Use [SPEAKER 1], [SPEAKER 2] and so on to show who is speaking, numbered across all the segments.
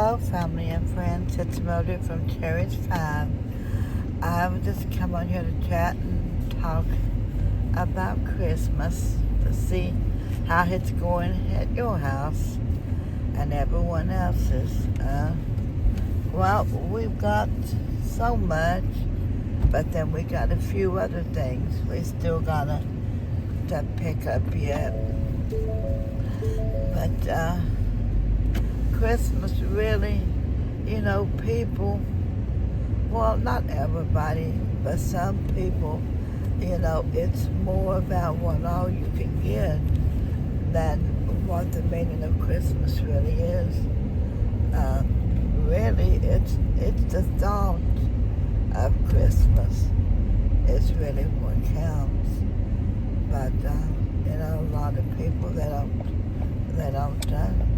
[SPEAKER 1] Hello, family and friends. It's Mildred from Cherished 5. I would just come on here to chat and talk about Christmas to see how it's going at your house and everyone else's. Well, we've got so much, but then we got a few other things we still gotta to pick up yet. But Christmas really, people, well, not everybody, but some people, it's more about what all you can get than what the meaning of Christmas really is. Really, it's the thought of Christmas. It's really what counts. But, a lot of people, they don't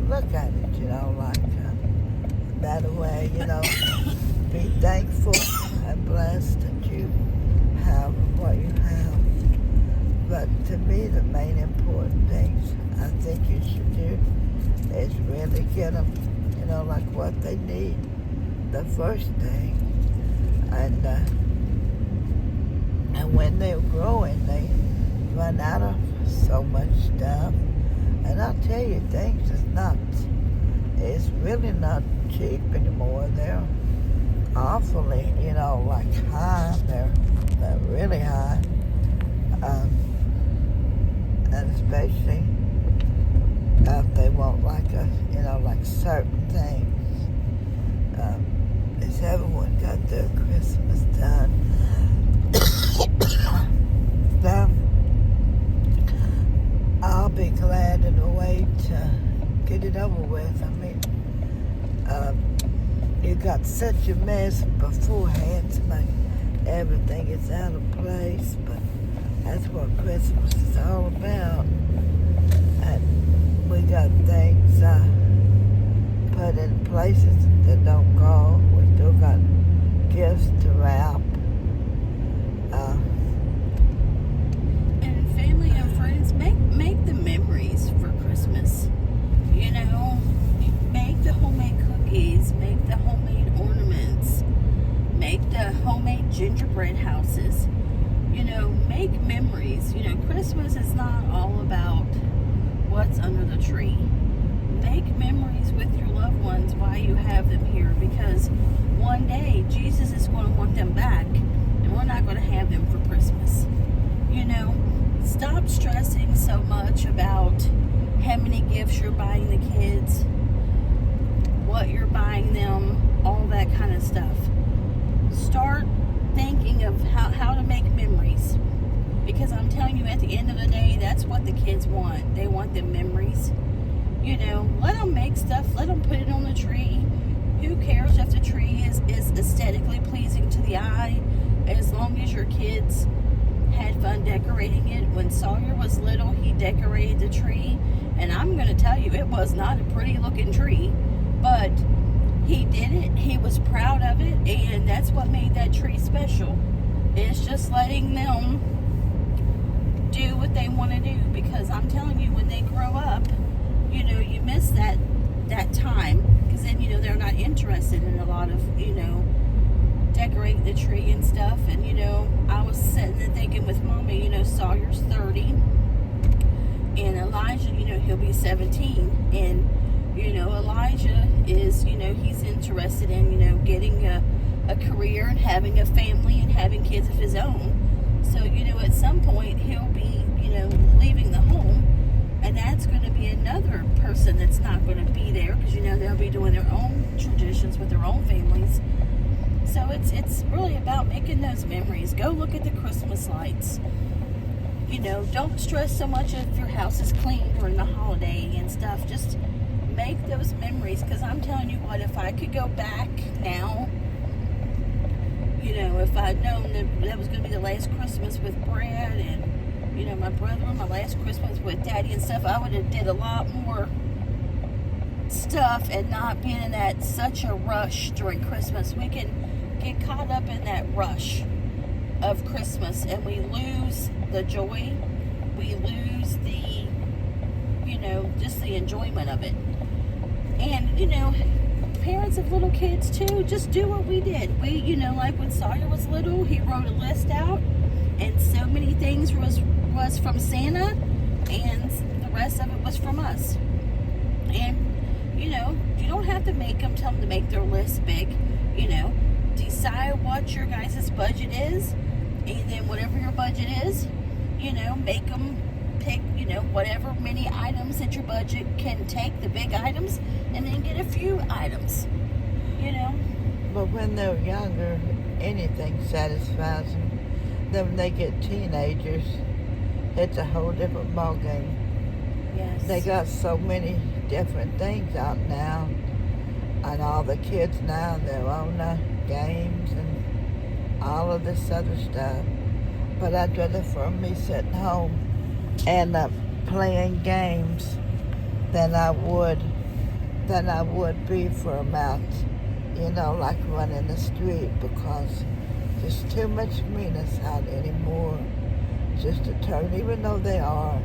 [SPEAKER 1] look at it, like that way, be thankful and blessed that you have what you have. But to me, the main important things I think you should do is really get them, like what they need, the first thing. And when they're growing, they run out of so much stuff. And I'll tell you, things it's really not cheap anymore. They're awfully, like high. They're really high. And especially if they want like certain things. Is everyone got their Christmas done? Now, I'll be glad in a way to get it over with. I mean, you got such a mess beforehand, so like everything is out of place, but that's what Christmas is all about. And we got things put in places that don't go. We still got gifts to wrap.
[SPEAKER 2] And family and friends, make the memories for Christmas. Make the homemade cookies, make the homemade ornaments, make the homemade gingerbread houses. Make memories. Christmas is not all about what's under the tree. Make memories with your loved ones while you have them here, because one day Jesus is going to want them back, and we're not going to have them for Christmas. Stop stressing so much about how many gifts you're buying the kids, what you're buying them, all that kind of stuff. Start thinking of how to make memories, because I'm telling you, at the end of the day, that's what the kids want. They want the memories. Let them make stuff, let them put it on the tree. Who cares if the tree is aesthetically pleasing to the eye, as long as your kids had fun decorating it. When Sawyer was little, he decorated the tree, and I'm going to tell you, it was not a pretty looking tree, but he did it. He was proud of it, and that's what made that tree special. It's just letting them do what they want to do, because I'm telling you, when they grow up, you miss that time, because then, they're not interested in a lot of, decorating the tree and stuff. And, I was sitting there thinking with Mommy, Sawyer's 30, and Elijah, he'll be 17, and, Elijah is, he's interested in, getting a career and having a family and having kids of his own. So, at some point he'll be, leaving the home, and that's going to be another person that's not going to be there, because, they'll be doing their own traditions with their own families. So it's really about making those memories. Go look at the Christmas lights. Don't stress so much if your house is clean during the holiday and stuff. Just make those memories, because I'm telling you what, if I could go back now, if I'd known that was going to be the last Christmas with Brad and, my brother, my last Christmas with Daddy and stuff, I would have did a lot more stuff and not been in that such a rush during Christmas. We can get caught up in that rush of Christmas, and we lose the joy. We lose the, just the enjoyment of it. And, parents of little kids too, just do what we did. We, like when Sawyer was little, he wrote a list out, and so many things was from Santa, and the rest of it was from us. And you don't have to tell them to make their list big. Decide what your guys' budget is, and then whatever your budget is, make them pick, whatever many items that your budget can take, the big items, and then get a few items,
[SPEAKER 1] But when they're younger, anything satisfies them. Then when they get teenagers, it's a whole different ballgame.
[SPEAKER 2] Yes.
[SPEAKER 1] They got so many different things out now, and all the kids now, they're on games and all of this other stuff. But I'd rather for me sitting home and playing games than I would be for them out, like running the street, because there's too much meanness out anymore. Just to turn, even though they are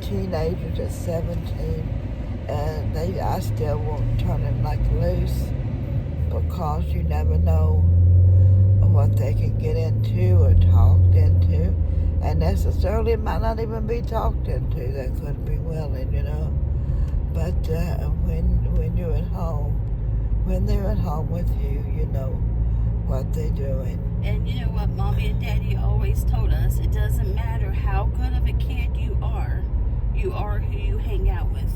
[SPEAKER 1] teenagers at 17, I still won't turn them loose, because you never know what they can get into or talked into, and necessarily it might not even be talked into. They could be willing, But when you're at home, when they're at home with you, you know what they're doing.
[SPEAKER 2] And you know what Mommy and Daddy always told us, it doesn't matter how good of a kid you are who you hang out with.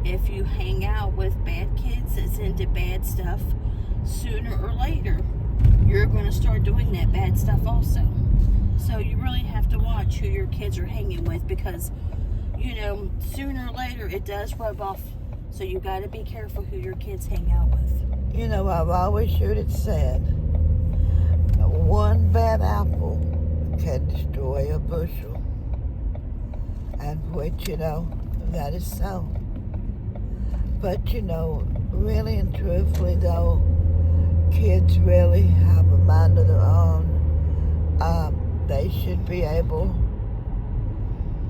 [SPEAKER 2] If you hang out with bad kids that's into bad stuff, sooner or later, you're going to start doing that bad stuff also. So you really have to watch who your kids are hanging with, because, sooner or later it does rub off. So you got to be careful who your kids hang out with.
[SPEAKER 1] I've always heard it said, one bad apple can destroy a bushel. And which, that is so. But, really and truthfully though, kids really have a mind of their own. They should be able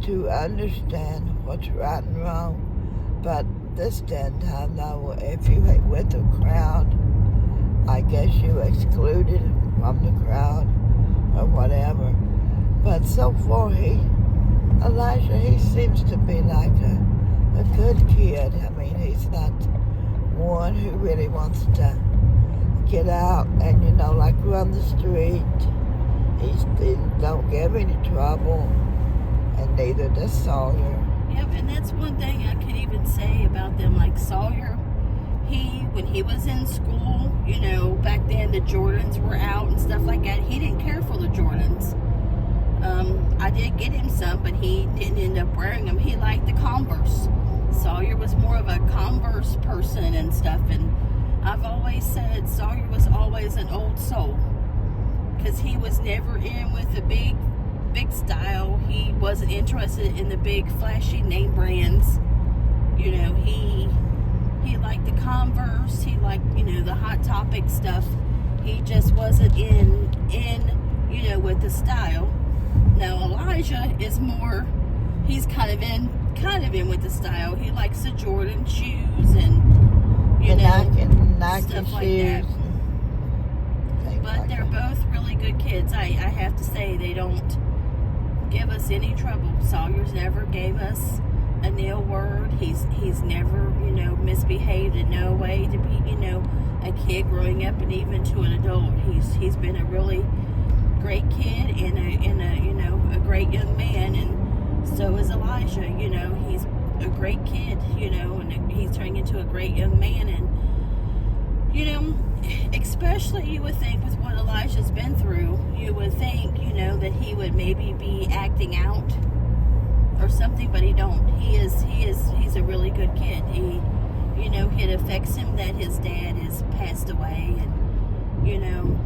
[SPEAKER 1] to understand what's right and wrong. But this day and time now, if you hang with the crowd, I guess you excluded from the crowd or whatever. But so far, Elijah, he seems to be like a good kid. I mean, he's not one who really wants to get out and, run the street. He don't give any trouble, and neither does Sawyer.
[SPEAKER 2] Yep, and that's one thing I could even say about them. Like Sawyer, when he was in school, back then the Jordans were out and stuff like that, he didn't care for the Jordans. I did get him some, but he didn't end up wearing them. He liked the Converse. Sawyer was more of a Converse person and stuff, and I've always said Sawyer was always an old soul, because he was never in with the big style. He wasn't interested in the big flashy name brands. He liked the Converse. He liked, the Hot Topic stuff. He just wasn't in with the style. Now Elijah is more, he's kind of in with the style. He likes the Jordan shoes and
[SPEAKER 1] Nike
[SPEAKER 2] stuff
[SPEAKER 1] shoes.
[SPEAKER 2] Like that. But they're both really good kids. I have to say, they don't give us any trouble. Sawyer's never gave us a nail word. He's never, misbehaved in no way to be, a kid growing up and even to an adult. He's been a really great kid and a great young man, and so is Elijah. He's a great kid, and he's turning into a great young man, and especially you would think with what Elijah's been through, you would think, that he would maybe be acting out or something, but he don't. He's a really good kid. It affects him that his dad has passed away, and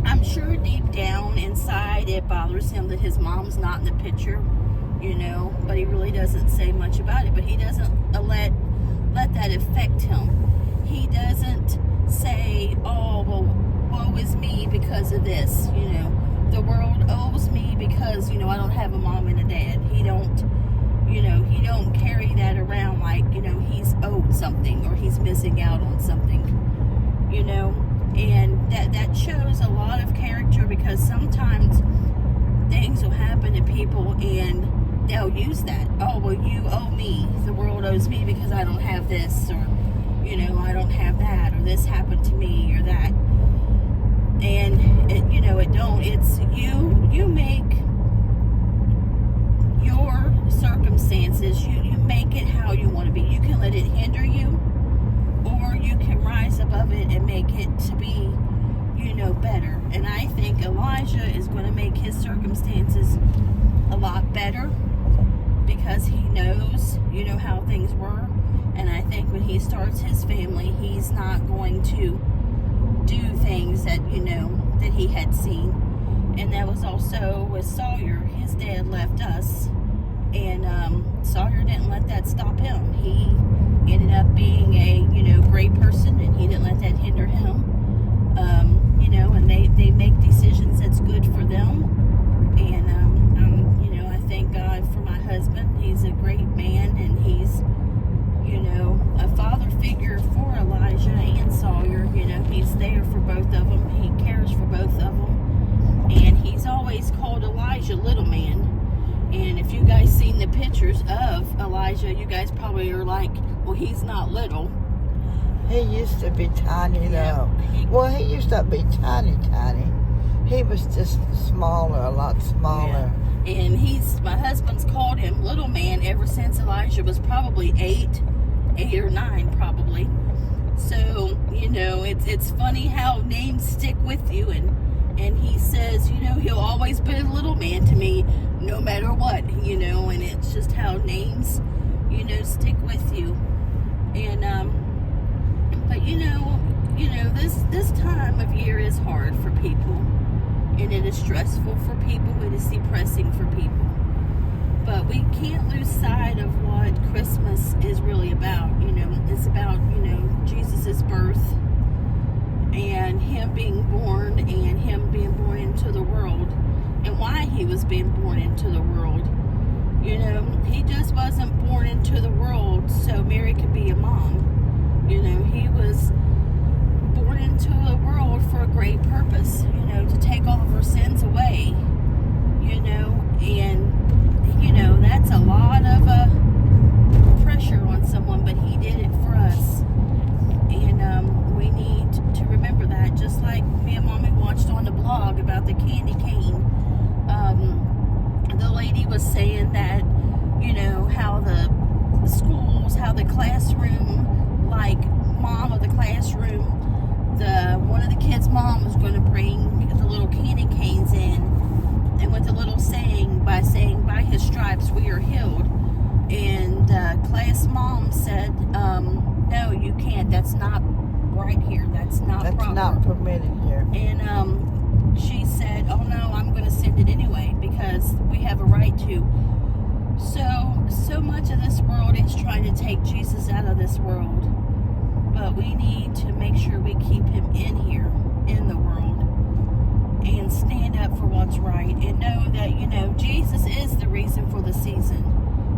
[SPEAKER 2] I'm sure deep down inside it bothers him that his mom's not in the picture, but he really doesn't say much about it. But he doesn't let that affect him. He doesn't say, oh, well, woe is me because of this, the world owes me because, I don't have a mom and a dad. He don't carry that around like, he's owed something, or he's missing out on something, you know. And that shows a lot of character, because sometimes things will happen to people and they'll use that. Oh, well, you owe me. The world owes me because I don't have this, or, you know, I don't have that, or this happened to me, or that. And, it's you make your circumstances, you make it how you want to be. You can let it hinder you, or you can rise above it and make it to be, better. And I think Elijah is going to make his circumstances a lot better, because he knows, how things were. And I think when he starts his family, he's not going to do things that, that he had seen. And that was also with Sawyer. His dad left us, and Sawyer didn't let that stop him. He ended up being a, great person, and he didn't let that hinder him. And they make decisions that's good for them. And, I thank God for my husband. He's a great man, and he's, a father figure for Elijah and Sawyer. He's there for both of them. He cares for both of them. And he's always called Elijah Little Man. And if you guys seen the pictures of Elijah, you guys probably are like, well, he's not little.
[SPEAKER 1] He used to be tiny, though. He used to be tiny. He was just smaller, a lot smaller.
[SPEAKER 2] Yeah. And my husband's called him Little Man ever since Elijah was probably 8 or 9 probably. So, it's funny how names stick with you. And he says, he'll always be a little man to me, no matter what, and it's just how names, stick with you. And, but this time of year is hard for people, and it is stressful for people, it is depressing for people. But we can't lose sight of what Christmas is really about. It's about, Jesus' birth, and him being born, and him being born into the world, and why he was being born into the world. He just wasn't born into the world so Mary could be a mom. He was born into the world for a great purpose, to take all of her sins away, and, that's a lot of pressure on someone, but he did it for us. And we need to remember that, just like me and Mommy watched on the blog about the candy cane. The lady was saying that, how the schools, how the classroom, like mom of the classroom, one of the kids' mom was going to bring the little candy canes in, and with a little saying, by his stripes we are healed. And class mom said, no, you can't. That's not right here. That's proper.
[SPEAKER 1] Not permitted here.
[SPEAKER 2] And she said, oh no, I'm going to send it anyway, because we have a right to. So much of this world is trying to take Jesus out of this world. But we need to make sure we keep him in here, in the world, and stand up for what's right, and know that, Jesus is the reason for the season.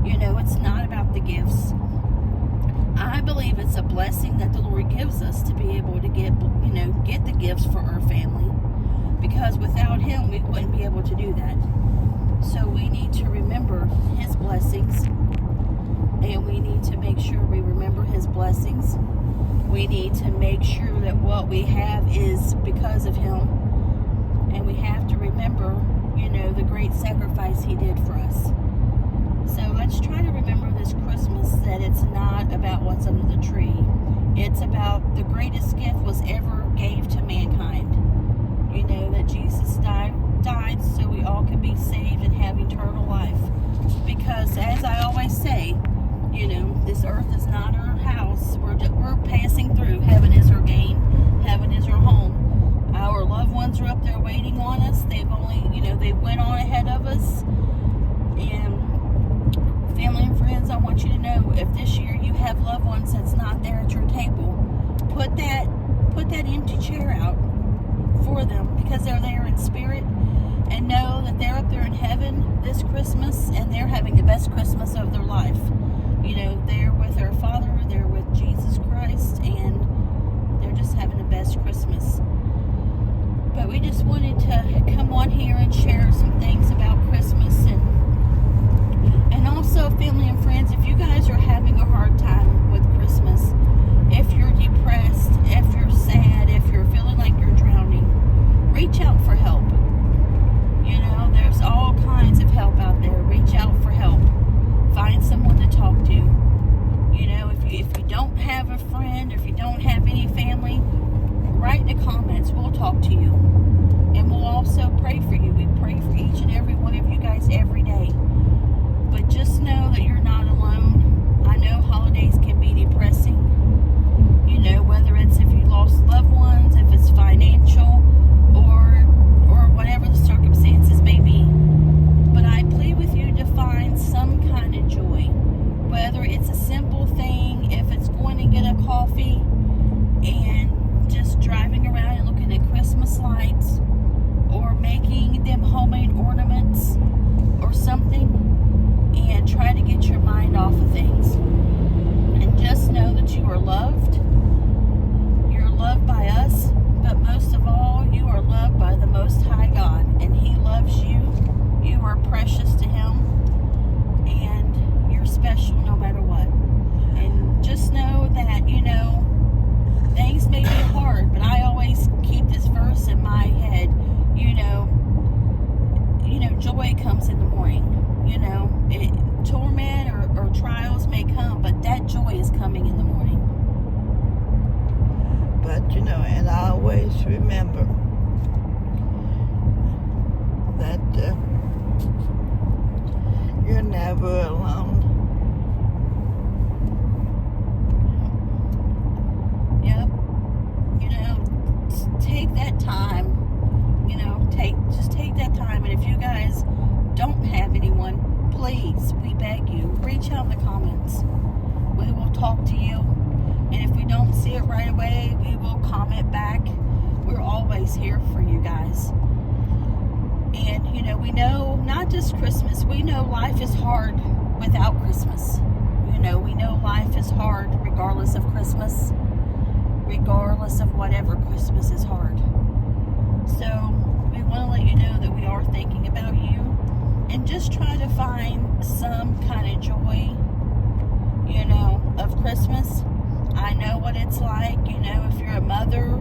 [SPEAKER 2] It's not about the gifts. I believe it's a blessing that the Lord gives us to be able to get the gifts for our family, because without him, we wouldn't be able to do that. So we need to remember his blessings, and we need to make sure we remember his blessings. We need to make sure that what we have is because of him, and we have to remember, the great sacrifice he did for us. So let's try to remember this Christmas that it's not about what's under the tree. It's about the greatest gift was ever gave to mankind. That Jesus died so we all could be saved and have eternal life. Because as I always say, this earth is not our house. We're passing through. Heaven is our gain. Heaven is our home. Our loved ones are up there waiting on us. They've they went on ahead of us. And family and friends, I want you to know, if this year you have loved ones that's not there at your table, put that empty chair out for them, because they're there in spirit, and know that they're up there in heaven this Christmas, and they're having the best Christmas of their life. They're with their Father, they're with Jesus. best Christmas. But we just wanted to come on here and share some things about Christmas, and also, family and friends, if you guys are having a hard time with Christmas, if you're depressed, if you're sad, if you're feeling like you're drowning, reach out for help. You know, there's all kinds of help out there. Reach out for help. Find someone to talk to. You know, if you don't have a friend, or if you don't have any family, write in the comments. We'll talk to you. And we'll also pray for you. We pray for each and every one of you guys every day. But just know that you're not alone. I know holidays can be depressing. You know, whether it's if you lost loved ones, if it's financial, or whatever the circumstances may be. But I plead with you to find some kind of joy. Whether it's a simple thing, if it's going to get a coffee and just driving around and looking at Christmas lights, or making them homemade ornaments or something, and try to get your mind off of things. And just know that you are loved. You're loved by us, but most of all, you are loved by the Most High God, and He loves you. You are precious to Him, and you're special no matter what. And just know that, you know, things may be hard, but I always keep this verse in my head. You know, joy comes in the morning. You know, torment or trials may come, but that joy is coming in the morning.
[SPEAKER 1] But, you know, and I always remember that you're never alone.
[SPEAKER 2] Yep. You know, take that time. You know, just take that time. And if you guys don't have anyone, please, we beg you, reach out in the comments. We will talk to you. And if we don't see it right away, we will comment back. We're always here for you guys. And, you know, we know not just Christmas, we know life is hard without Christmas. You know, we know life is hard regardless of Christmas. Regardless of whatever, Christmas is hard. So, we want to let you know that we are thinking about you. And just try to find some kind of joy, you know, of Christmas. I know what it's like, you know, if you're a mother,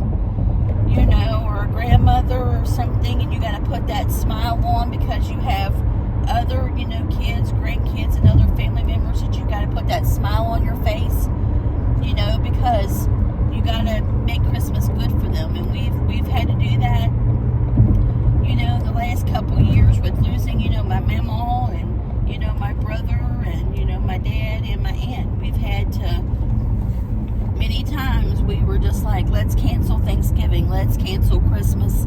[SPEAKER 2] you know, or a grandmother or something, and you got to put that smile on because you have other, you know, kids, grandkids, and other family members that you got to put that smile on your face, you know, because you got to make Christmas good for them. And we've had to do that, you know, the last couple years with losing, you know, my mama and, you know, my brother and, you know, my dad and my aunt. We've had to, many times we were just like, let's cancel Thanksgiving, let's cancel Christmas.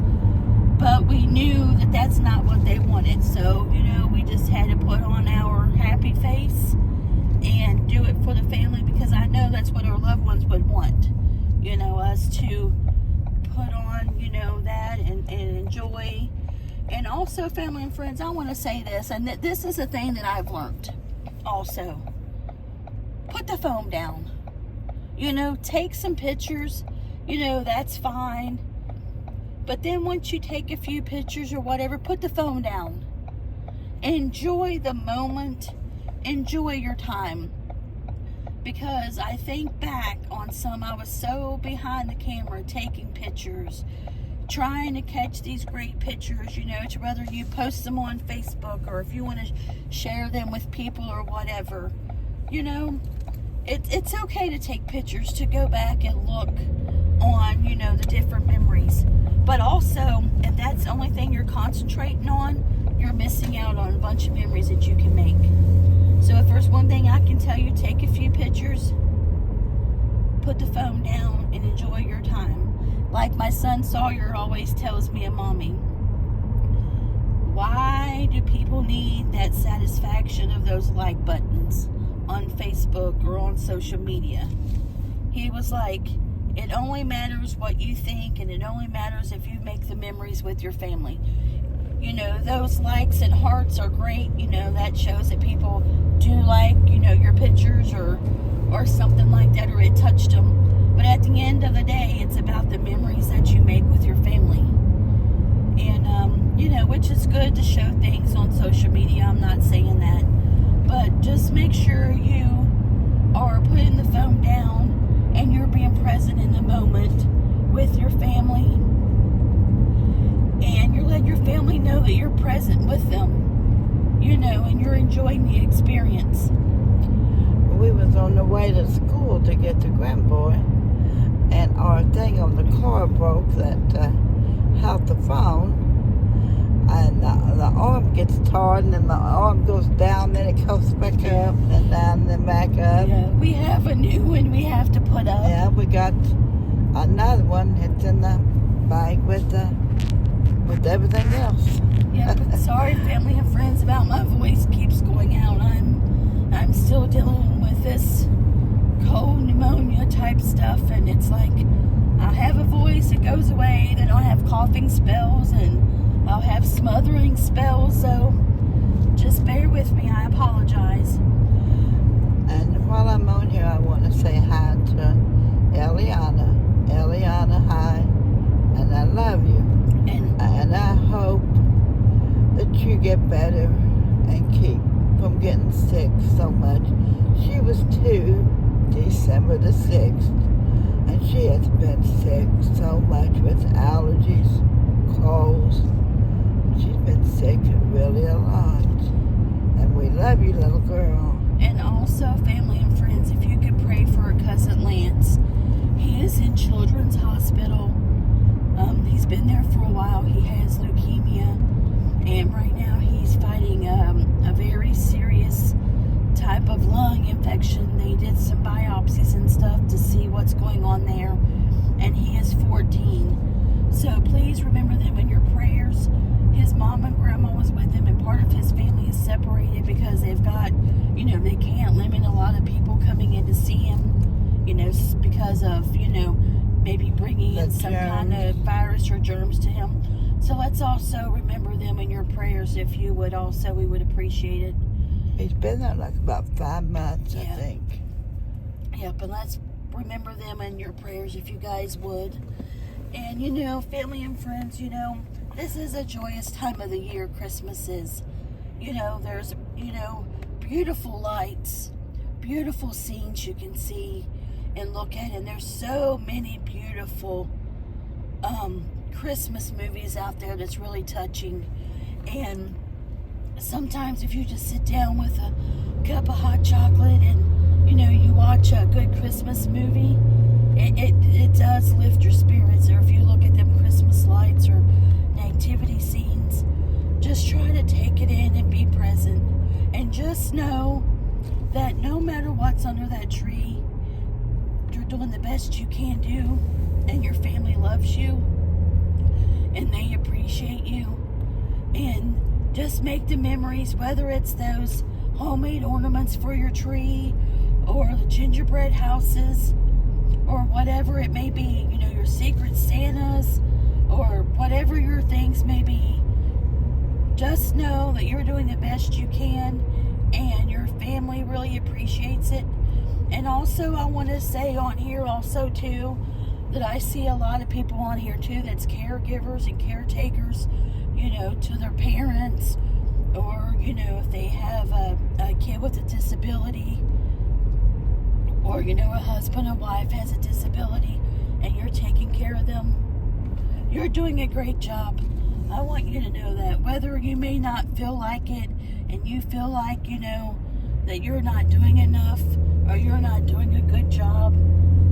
[SPEAKER 2] But we knew that that's not what they wanted. So, you know, we just had to put on our happy face and do it for the family, because I know that's what our loved ones would want. You know, us to put on, you know, that and enjoy. And also, family and friends, I want to say this, and this is a thing that I've learned also. Put the phone down. You know, take some pictures. You know, that's fine. But then once you take a few pictures or whatever, put the phone down. Enjoy the moment. Enjoy your time. Because I think back on I was so behind the camera taking pictures, trying to catch these great pictures, you know, to whether you post them on Facebook or if you want to share them with people or whatever. You know, it's okay to take pictures, to go back and look on, you know, the different memories. But also, if that's the only thing you're concentrating on, you're missing out on a bunch of memories that you can make. So if there's one thing I can tell you, take a few pictures, put the phone down, and enjoy your time. Like my son Sawyer always tells me and Mommy, why do people need that satisfaction of those like buttons on Facebook or on social media? He was like, it only matters what you think, and it only matters if you make the memories with your family. You know, those likes and hearts are great. You know, that shows that people do like, you know, your pictures or something like that, or it touched them. But at the end of the day, it's about the memories that you make with your family. And, which is good to show things on social media. I'm not saying that. But just make sure you are putting the phone down and you're being present in the moment with your family. And you're letting your family know that you're present with them. And you're enjoying the experience.
[SPEAKER 1] We was on the way to school to get to Grandboy, and our thing on the car broke that held the phone, and the arm gets tarred, and then the arm goes down, then it comes back up, and down, then back up.
[SPEAKER 2] Yeah, we have a new one we have to put up.
[SPEAKER 1] Yeah, we got another one. It's in the bag with everything else.
[SPEAKER 2] Yeah, but sorry, family and friends, about my voice keeps going out. I'm still dealing with this cold pneumonia type stuff, and it's like I'll have a voice, it goes away, then I'll have coughing spells, and I'll have smothering spells, so just bear with me, I apologize.
[SPEAKER 1] And while I'm on here, I want to say hi to Eliana. Eliana, hi, and I love you. And I hope that you get better and keep from getting sick so much. She was 2 December the 6th, and she has been sick so much with allergies, colds. She's been sick really a lot. And we love you, little girl.
[SPEAKER 2] And also, family and friends, if you could pray for her cousin Lance. He is in Children's Hospital. He's been there for a while. He has leukemia, and right now he's fighting a very serious type of lung infection. They did some biopsies and stuff to see what's going on there, and he is 14. So please remember them in your prayers. His mom and grandma was with him, and part of his family is separated because they've got, they can't limit a lot of people coming in to see him, because of, maybe bringing in some kind of virus or germs to him. So let's also remember them in your prayers, if you would also. We would appreciate it.
[SPEAKER 1] He's been there like about 5 months, I think.
[SPEAKER 2] Yep, and let's remember them in your prayers, if you guys would. And, family and friends, this is a joyous time of the year, Christmas is. There's, beautiful lights, beautiful scenes you can see and look at, and there's so many beautiful Christmas movies out there that's really touching. And sometimes if you just sit down with a cup of hot chocolate and you watch a good Christmas movie, it does lift your spirits. Or if you look at them Christmas lights or nativity scenes, just try to take it in and be present, and just know that no matter what's under that tree, you're doing the best you can do, and your family loves you and they appreciate you. And just make the memories, whether it's those homemade ornaments for your tree or the gingerbread houses or whatever it may be, your secret Santas or whatever your things may be. Just know that you're doing the best you can, and your family really appreciates it. And also, I want to say on here also too, that I see a lot of people on here too that's caregivers and caretakers, to their parents, or, if they have a kid with a disability, or, a husband and wife has a disability, and you're taking care of them. You're doing a great job. I want you to know that, whether you may not feel like it, and you feel like, that you're not doing enough, or you're not doing a good job,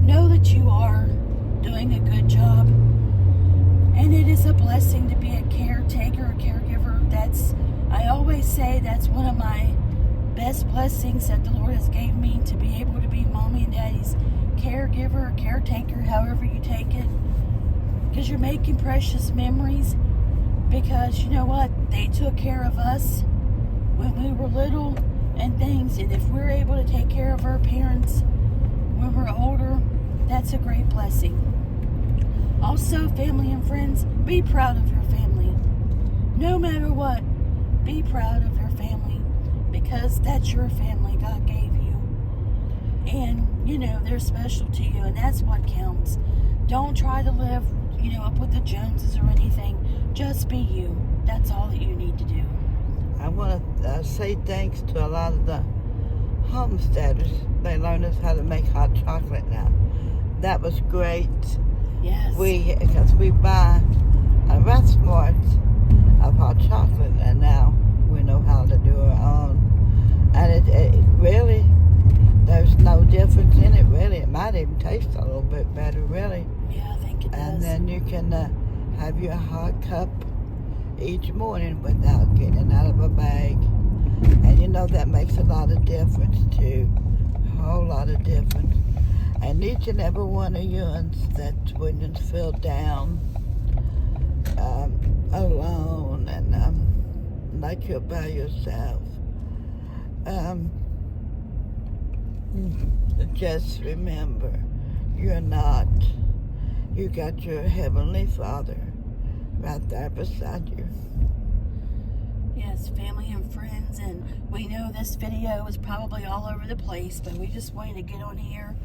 [SPEAKER 2] know that you are doing a good job. And it is a blessing to be a caretaker, a caregiver. I always say that's one of my best blessings that the Lord has gave me, to be able to be mommy and daddy's caregiver or caretaker, however you take it. Because you're making precious memories. Because you know what? They took care of us when we were little and things. And if we're able to take care of our parents when we're older, that's a great blessing. Also, family and friends, be proud of your family. No matter what, be proud of your family, because that's your family God gave you. And, they're special to you, and that's what counts. Don't try to live, up with the Joneses or anything. Just be you. That's all that you need to do.
[SPEAKER 1] I want to say thanks to a lot of the homesteaders. They learned us how to make hot chocolate now. That was great.
[SPEAKER 2] Yes.
[SPEAKER 1] Because we buy a restaurant of hot chocolate, and now we know how to do our own. And it really, there's no difference in it, really. It might even taste a little bit better, really.
[SPEAKER 2] Yeah, I think it does.
[SPEAKER 1] And then you can have your hot cup each morning without getting out of a bag. And that makes a lot of difference too. A whole lot of difference. And each and every one of you that's when you feel down, alone, and like you're by yourself, just remember, you're not. You got your Heavenly Father right there beside you.
[SPEAKER 2] Yes, family and friends, and we know this video is probably all over the place, but we just wanted to get on here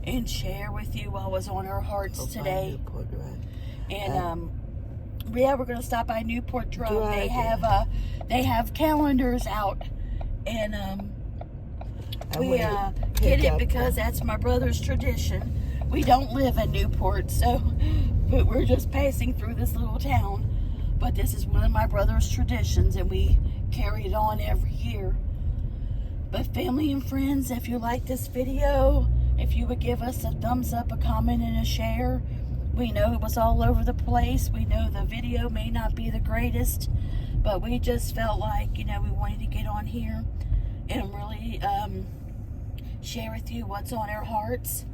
[SPEAKER 2] and share with you what was on our hearts today.
[SPEAKER 1] Newport Drive.
[SPEAKER 2] And we're going to stop by Newport Drive. They have calendars out, and we get it because that's my brother's tradition. We don't live in Newport, but we're just passing through this little town. But this is one of my brother's traditions, and we carry it on every year. But family and friends, if you like this video, if you would give us a thumbs up, a comment, and a share. We know it was all over the place. We know the video may not be the greatest, but we just felt like, we wanted to get on here and really share with you what's on our hearts.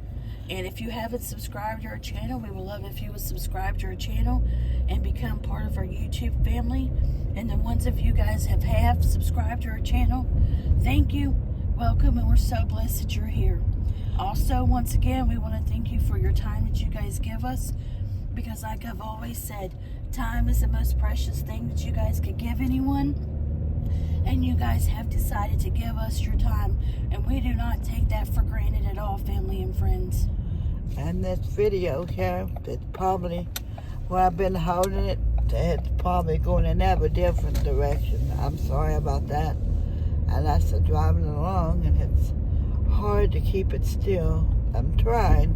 [SPEAKER 2] And if you haven't subscribed to our channel, we would love if you would subscribe to our channel and become part of our YouTube family. And the ones of you guys have subscribed to our channel, thank you, welcome, and we're so blessed that you're here. Also, once again, we want to thank you for your time that you guys give us, because like I've always said, time is the most precious thing that you guys could give anyone. And you guys have decided to give us your time, and we do not take that for granted at all, family and friends.
[SPEAKER 1] And this video here, it's probably where I've been holding it, it's probably going in a different direction. I'm sorry about that. And that's driving along, and it's hard to keep it still. I'm trying,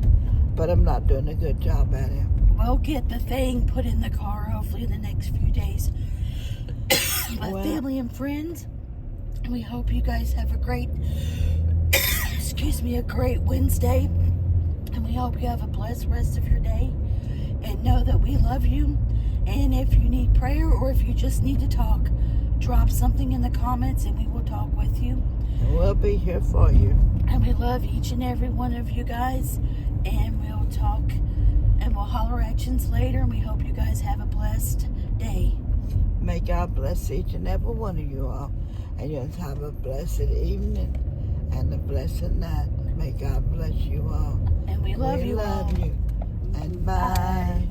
[SPEAKER 1] but I'm not doing a good job at it.
[SPEAKER 2] We'll get the thing put in the car hopefully in the next few days. But family and friends, we hope you guys have a great Wednesday, and we hope you have a blessed rest of your day, and know that we love you. And if you need prayer, or if you just need to talk, drop something in the comments and we will talk with you.
[SPEAKER 1] And we'll be here for you.
[SPEAKER 2] And we love each and every one of you guys, and we'll talk and we'll holler at you later, and we hope you guys have a blessed day.
[SPEAKER 1] May God bless each and every one of you all, and you'll have a blessed evening and a blessed night. May God bless you all.
[SPEAKER 2] And we love you all.
[SPEAKER 1] We love you. And bye.